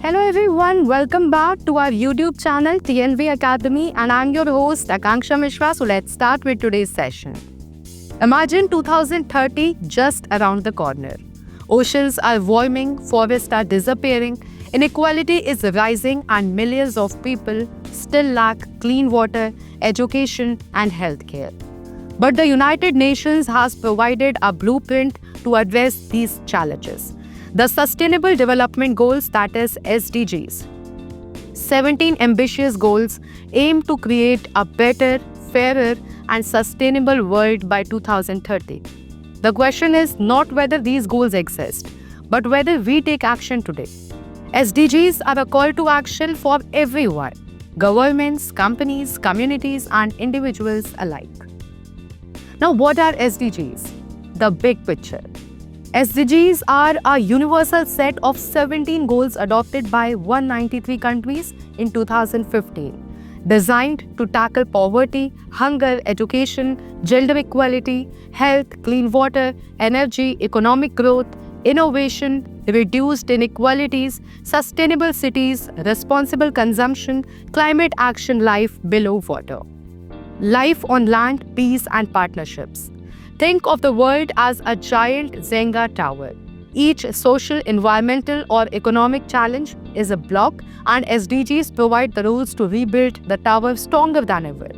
Hello everyone, welcome back to our YouTube channel TNV Academy, and I'm your host Akanksha Mishra. So let's start with today's session. Imagine 2030 just around the corner. Oceans are warming, forests are disappearing, inequality is rising, and millions of people still lack clean water, education, and healthcare. But the United Nations has provided a blueprint to address these challenges. The Sustainable Development Goals, that is SDGs. 17 ambitious goals aim to create a better, fairer, and sustainable world by 2030. The question is not whether these goals exist, but whether we take action today. SDGs are a call to action for everyone: governments, companies, communities, and individuals alike. Now, what are SDGs? The big picture. SDGs are a universal set of 17 goals adopted by 193 countries in 2015, designed to tackle poverty, hunger, education, gender equality, health, clean water, energy, economic growth, innovation, reduced inequalities, sustainable cities, responsible consumption, climate action, life below water, life on land, peace, and partnerships. Think of the world as a giant Jenga tower. Each social, environmental, or economic challenge is a block, and SDGs provide the rules to rebuild the tower stronger than ever.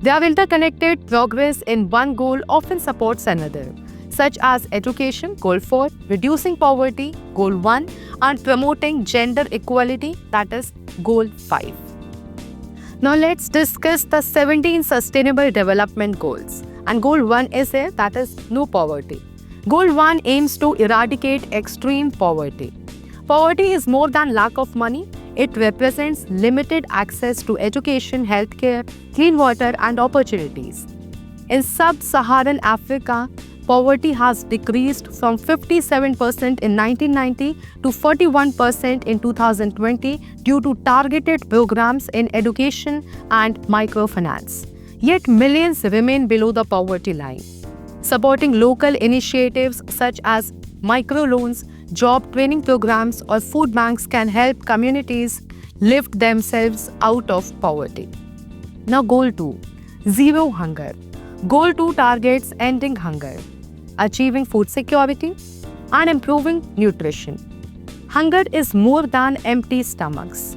They are interconnected. Progress in one goal often supports another, such as education, Goal 4, reducing poverty, Goal 1, and promoting gender equality, that is Goal 5. Now let's discuss the 17 Sustainable Development Goals. And Goal 1 is here, that is no poverty. Goal 1 aims to eradicate extreme poverty. Poverty is more than lack of money. It represents limited access to education, healthcare, clean water, and opportunities. In sub-Saharan Africa, poverty has decreased from 57% in 1990 to 41% in 2020 due to targeted programs in education and microfinance. Yet millions remain below the poverty line. Supporting local initiatives such as microloans, job training programs, or food banks can help communities lift themselves out of poverty. Now, Goal 2, Zero Hunger. Goal 2 targets ending hunger, achieving food security, and improving nutrition. Hunger is more than empty stomachs.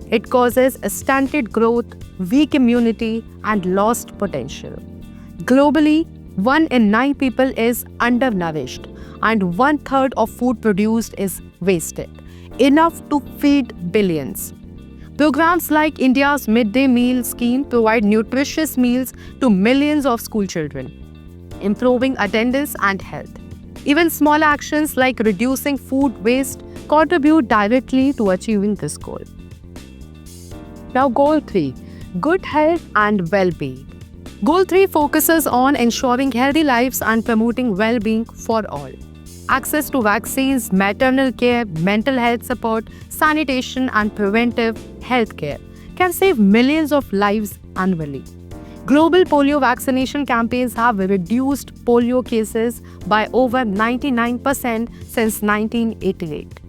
It causes stunted growth, weak immunity, and lost potential. Globally, 1 in 9 people is undernourished, and 1/3 of food produced is wasted, enough to feed billions. Programs like India's midday meal scheme provide nutritious meals to millions of school children, improving attendance and health. Even small actions like reducing food waste contribute directly to achieving this goal. Now, Goal 3, Good Health and Well-being. Goal 3 focuses on ensuring healthy lives and promoting well-being for all. Access to vaccines, maternal care, mental health support, sanitation, and preventive health care can save millions of lives annually. Global polio vaccination campaigns have reduced polio cases by over 99% since 1988.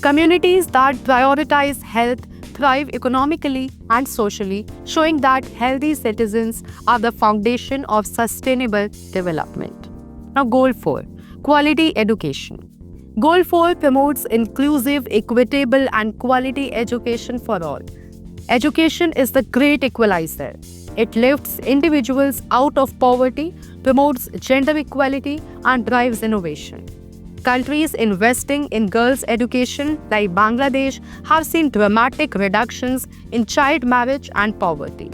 Communities that prioritize health thrive economically and socially, showing that healthy citizens are the foundation of sustainable development. Now, Goal 4, Quality Education. Goal 4 promotes inclusive, equitable, and quality education for all. Education is the great equalizer. It lifts individuals out of poverty, promotes gender equality, and drives innovation. Countries investing in girls' education, like Bangladesh, have seen dramatic reductions in child marriage and poverty.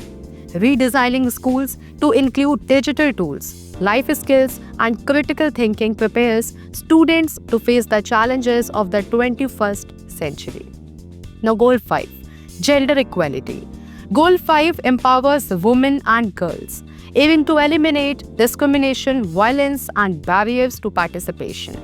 Redesigning schools to include digital tools, life skills, and critical thinking prepares students to face the challenges of the 21st century. Now, Goal 5, Gender Equality. Goal 5 empowers women and girls, aiming to eliminate discrimination, violence, and barriers to participation.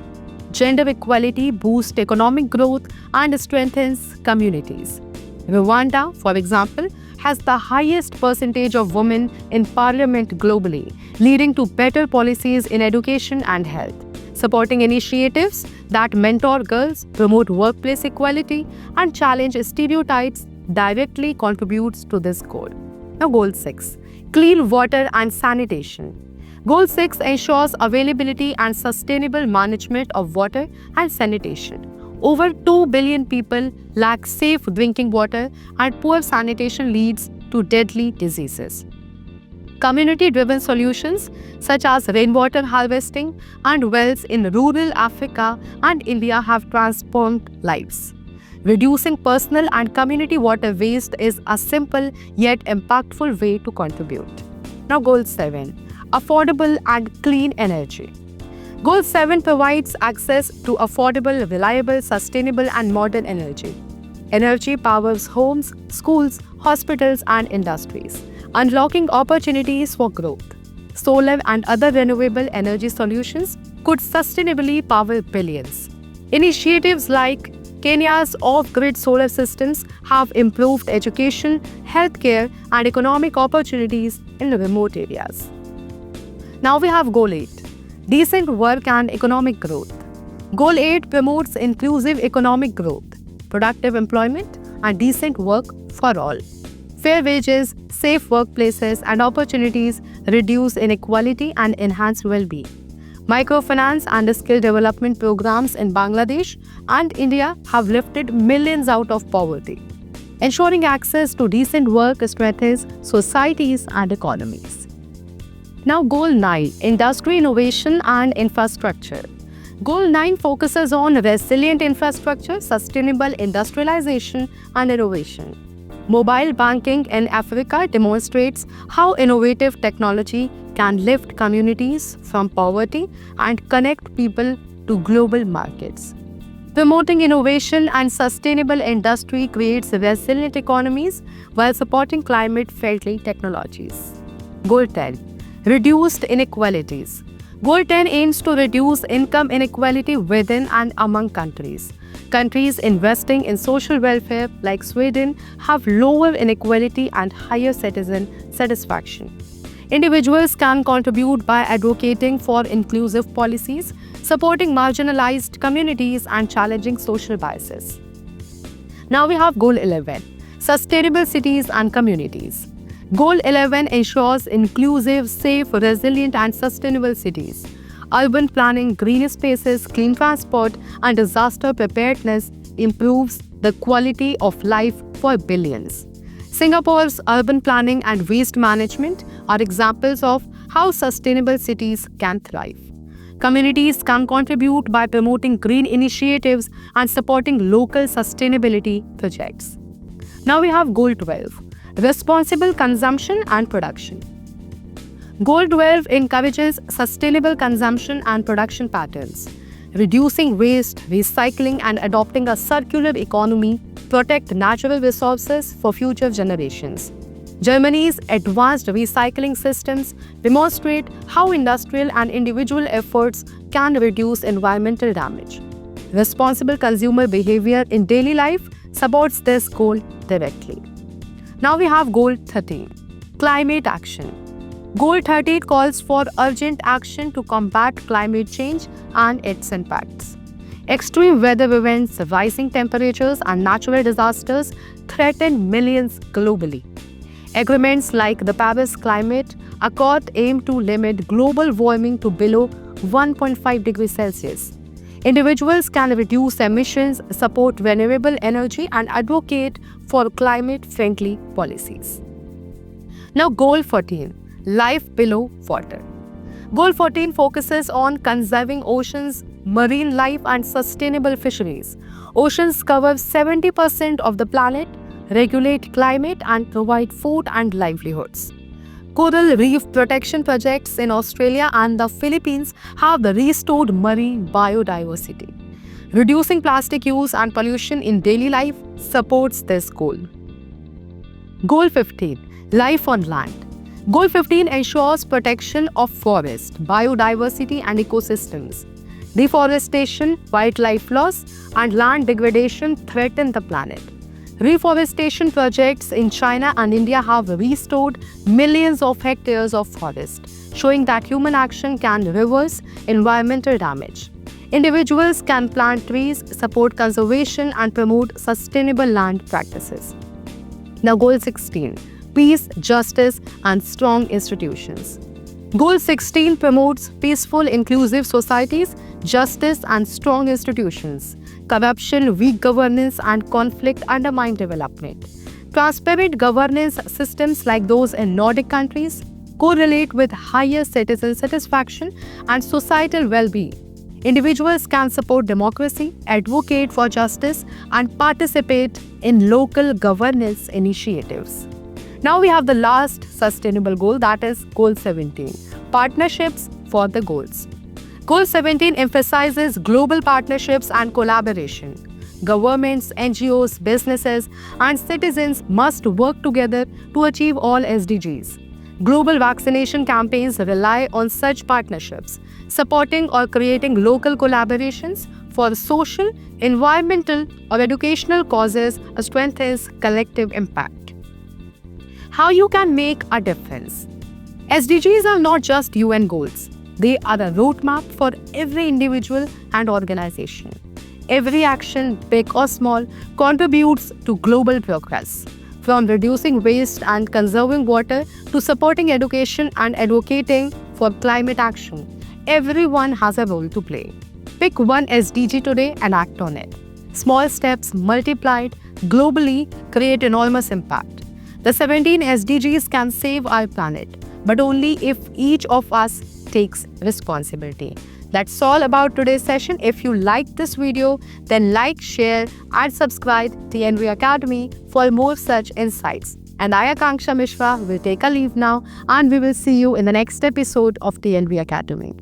Gender equality boosts economic growth and strengthens communities. Rwanda, for example, has the highest percentage of women in parliament globally, leading to better policies in education and health. Supporting initiatives that mentor girls, promote workplace equality, and challenge stereotypes directly contributes to this goal. Now, Goal 6, clean water and sanitation. Goal 6 ensures availability and sustainable management of water and sanitation. Over 2 billion people lack safe drinking water, and poor sanitation leads to deadly diseases. Community-driven solutions such as rainwater harvesting and wells in rural Africa and India have transformed lives. Reducing personal and community water waste is a simple yet impactful way to contribute. Now, Goal 7, affordable and clean energy. Goal 7 provides access to affordable, reliable, sustainable, and modern energy. Energy powers homes, schools, hospitals, and industries, unlocking opportunities for growth. Solar and other renewable energy solutions could sustainably power billions. Initiatives like Kenya's off-grid solar systems have improved education, healthcare, and economic opportunities in remote areas. Now we have Goal 8, decent work and economic growth. Goal 8 promotes inclusive economic growth, productive employment, and decent work for all. Fair wages, safe workplaces, and opportunities reduce inequality and enhance well-being. Microfinance and skill development programs in Bangladesh and India have lifted millions out of poverty. Ensuring access to decent work strengthens societies and economies. Now, Goal 9, industry innovation and infrastructure. Goal 9 focuses on resilient infrastructure, sustainable industrialization, and innovation. Mobile banking in Africa demonstrates how innovative technology can lift communities from poverty and connect people to global markets. Promoting innovation and sustainable industry creates resilient economies while supporting climate-friendly technologies. Goal 10, reduced inequalities. Goal 10 aims to reduce income inequality within and among countries. Countries investing in social welfare like Sweden have lower inequality and higher citizen satisfaction. Individuals can contribute by advocating for inclusive policies, supporting marginalized communities, and challenging social biases. Now we have Goal 11, sustainable cities and communities. Goal 11 ensures inclusive, safe, resilient, and sustainable cities. Urban planning, green spaces, clean transport, and disaster preparedness improves the quality of life for billions. Singapore's urban planning and waste management are examples of how sustainable cities can thrive. Communities can contribute by promoting green initiatives and supporting local sustainability projects. Now we have Goal 12, responsible consumption and production. Goal 12 encourages sustainable consumption and production patterns. Reducing waste, recycling, and adopting a circular economy protect natural resources for future generations. Germany's advanced recycling systems demonstrate how industrial and individual efforts can reduce environmental damage. Responsible consumer behavior in daily life supports this goal directly. Now we have Goal 13, climate action. Goal 13 calls for urgent action to combat climate change and its impacts. Extreme weather events, rising temperatures, and natural disasters threaten millions globally. Agreements like the Paris Climate Accord aim to limit global warming to below 1.5 degrees Celsius. Individuals can reduce emissions, support renewable energy, and advocate for climate-friendly policies. Now, Goal 14, life below water. Goal 14 focuses on conserving oceans, marine life, and sustainable fisheries. Oceans cover 70% of the planet, regulate climate, and provide food and livelihoods. Coral reef protection projects in Australia and the Philippines have restored marine biodiversity. Reducing plastic use and pollution in daily life supports this goal. Goal 15, life on land. Goal 15 ensures protection of forest, biodiversity, and ecosystems. Deforestation, wildlife loss, and land degradation threaten the planet. Reforestation projects in China and India have restored millions of hectares of forest, showing that human action can reverse environmental damage. Individuals can plant trees, support conservation, and promote sustainable land practices. Now, Goal 16: Peace, Justice, and Strong Institutions. Goal 16 promotes peaceful, inclusive societies, justice, and strong institutions. Corruption, weak governance, and conflict undermine development. Transparent governance systems like those in Nordic countries correlate with higher citizen satisfaction and societal well-being. Individuals can support democracy, advocate for justice, and participate in local governance initiatives. Now we have the last sustainable goal, that is Goal 17, Partnerships for the Goals. Goal 17 emphasizes global partnerships and collaboration. Governments, NGOs, businesses, and citizens must work together to achieve all SDGs. Global vaccination campaigns rely on such partnerships. Supporting or creating local collaborations for social, environmental, or educational causes strengthens collective impact. How you can make a difference? SDGs are not just UN goals. They are a roadmap for every individual and organization. Every action, big or small, contributes to global progress. From reducing waste and conserving water to supporting education and advocating for climate action, everyone has a role to play. Pick one SDG today and act on it. Small steps multiplied globally create enormous impact. The 17 SDGs can save our planet, but only if each of us takes responsibility. That's all about today's session. If you liked this video, then like, share, and subscribe to TNV Academy for more such insights. And I, Akanksha Mishra, will take a leave now, and we will see you in the next episode of TNV Academy.